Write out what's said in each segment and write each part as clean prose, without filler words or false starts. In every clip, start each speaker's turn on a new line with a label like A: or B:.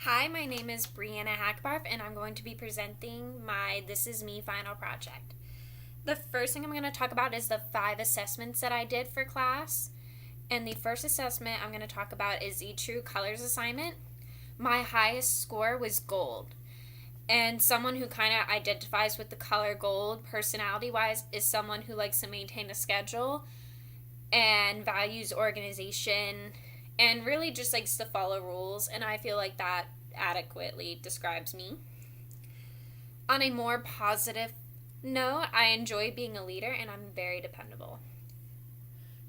A: Hi, my name is Brianna Hackbarth, and I'm going to be presenting my This Is Me final project. The first thing I'm going to talk about is the 5 assessments that I did for class. And the first assessment I'm going to talk about is the True Colors assignment. My highest score was gold. And someone who kind of identifies with the color gold personality wise is someone who likes to maintain a schedule and values organization and really just likes to follow rules, and I feel like that adequately describes me. On a more positive note, I enjoy being a leader and I'm very dependable.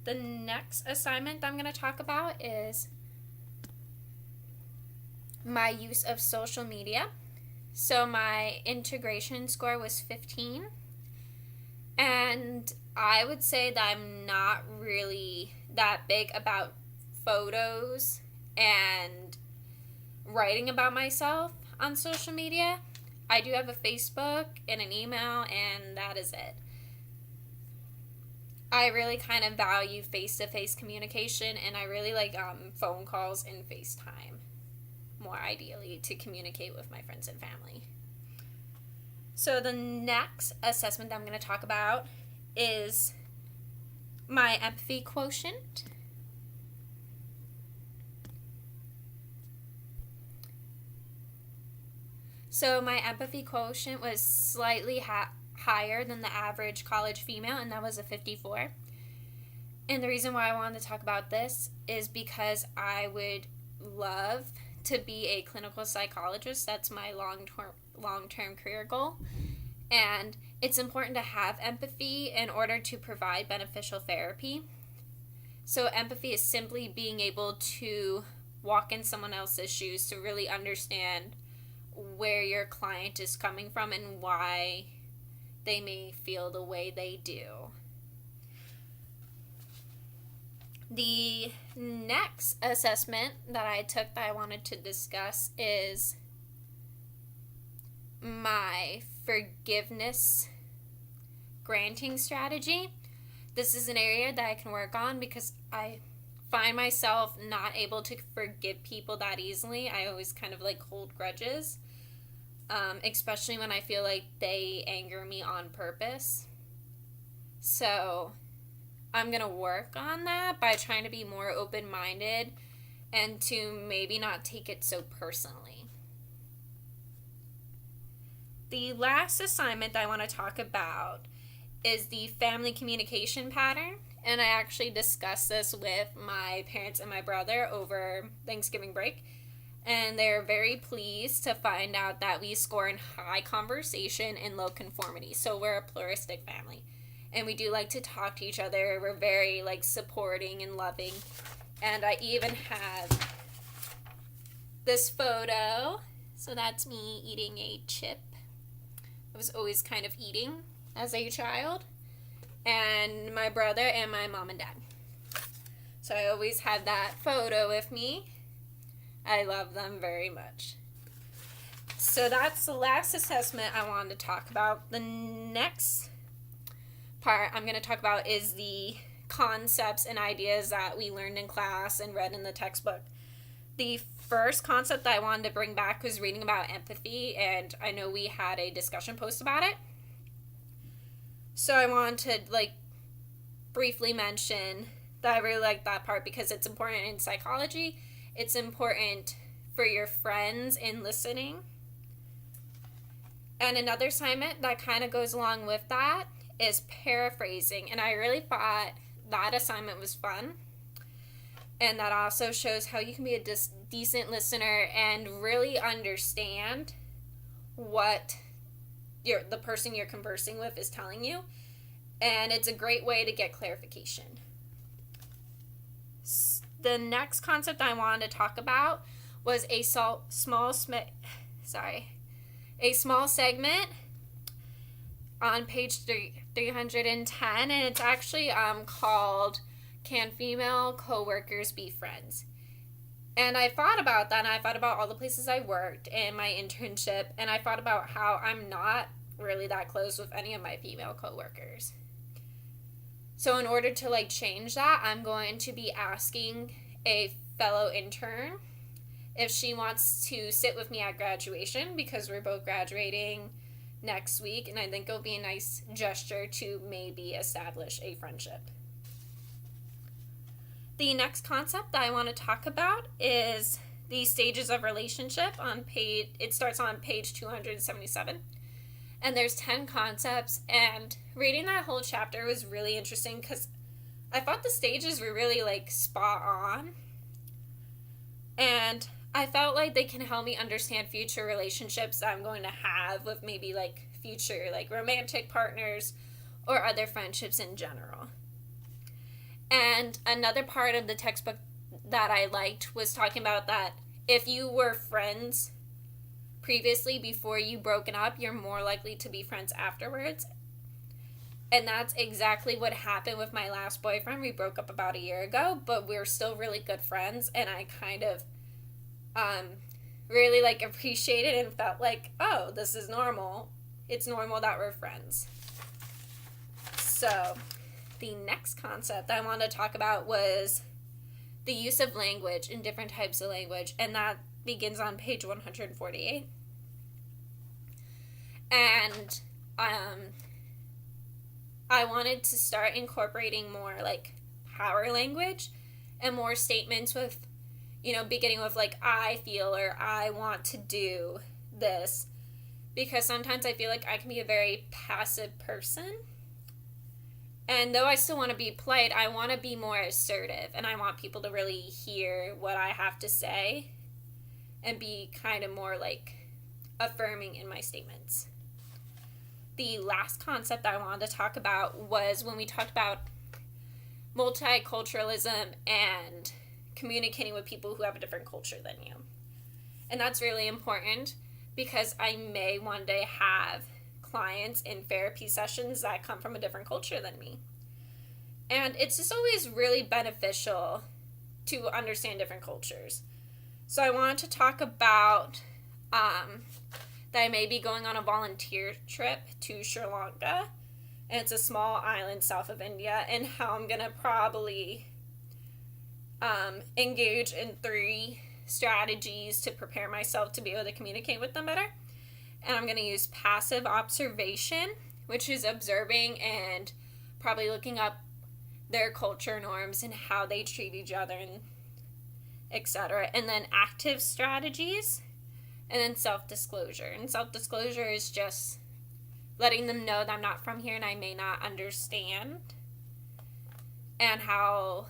A: The next assignment I'm going to talk about is my use of social media. So my integration score was 15, and I would say that I'm not really that big about photos and writing about myself on social media. I do have a Facebook and an email, and that is it. I really kind of value face-to-face communication, and I really like phone calls and FaceTime more ideally to communicate with my friends and family. So the next assessment that I'm going to talk about is my empathy quotient. So my empathy quotient was slightly higher than the average college female, and that was a 54. And the reason why I wanted to talk about this is because I would love to be a clinical psychologist. That's my long-term career goal. And it's important to have empathy in order to provide beneficial therapy. So empathy is simply being able to walk in someone else's shoes to really understand where your client is coming from and why they may feel the way they do. The next assessment that I took that I wanted to discuss is my forgiveness granting strategy. This is an area that I can work on because I find myself not able to forgive people that easily. I always kind of like hold grudges, especially when I feel like they anger me on purpose. So I'm going to work on that by trying to be more open-minded and to maybe not take it so personally. The last assignment I want to talk about is the family communication pattern. And I actually discussed this with my parents and my brother over Thanksgiving break. And they're very pleased to find out that we score in high conversation and low conformity. So we're a pluralistic family. And we do like to talk to each other. We're very supporting and loving. And I even have this photo. So that's me eating a chip. I was always kind of eating as a child. And my brother and my mom and dad. So I always had that photo with me. I love them very much. So that's the last assessment I wanted to talk about. The next part I'm going to talk about is the concepts and ideas that we learned in class and read in the textbook. The first concept that I wanted to bring back was reading about empathy, and I know we had a discussion post about it. So I wanted to briefly mention that I really like that part because it's important in psychology. It's important for your friends in listening. And another assignment that kind of goes along with that is paraphrasing. And I really thought that assignment was fun. And that also shows how you can be a decent listener and really understand what the person you're conversing with is telling you. And it's a great way to get clarification. The next concept I wanted to talk about was a small segment on page 310, and it's actually called "Can Female Coworkers Be Friends?" And I thought about that, and I thought about all the places I worked and my internship, and I thought about how I'm not really that close with any of my female coworkers. So in order to change that, I'm going to be asking a fellow intern if she wants to sit with me at graduation, because we're both graduating next week, and I think it'll be a nice gesture to maybe establish a friendship. The next concept that I want to talk about is the stages of relationship. It starts on page 277. And there's 10 concepts, and reading that whole chapter was really interesting because I thought the stages were really like spot on. And I felt like they can help me understand future relationships that I'm going to have with maybe like future like romantic partners or other friendships in general. And another part of the textbook that I liked was talking about that if you were friends previously before you broken up, you're more likely to be friends afterwards. And that's exactly what happened with my last boyfriend. We broke up about a year ago, but we're still really good friends, and I kind of really like appreciated and felt like, oh, this is normal. It's normal that we're friends. So the next concept I wanted to talk about was the use of language and different types of language, and that begins on page 148. And I wanted to start incorporating more like power language and more statements with, beginning with like I feel or I want to do this, because sometimes I feel like I can be a very passive person. And though I still want to be polite, I want to be more assertive, and I want people to really hear what I have to say and be kind of more like affirming in my statements. The last concept I wanted to talk about was when we talked about multiculturalism and communicating with people who have a different culture than you. And that's really important because I may one day have clients in therapy sessions that come from a different culture than me. And it's just always really beneficial to understand different cultures. So I wanted to talk about that I may be going on a volunteer trip to Sri Lanka, and it's a small island south of India, and how I'm going to probably engage in 3 strategies to prepare myself to be able to communicate with them better. And I'm going to use passive observation, which is observing and probably looking up their culture norms and how they treat each other, and etc. And then active strategies, and then self-disclosure. And self-disclosure is just letting them know that I'm not from here and I may not understand, and how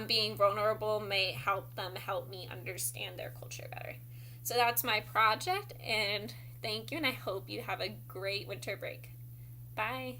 A: being vulnerable may help them help me understand their culture better. So that's my project, and thank you, and I hope you have a great winter break. Bye.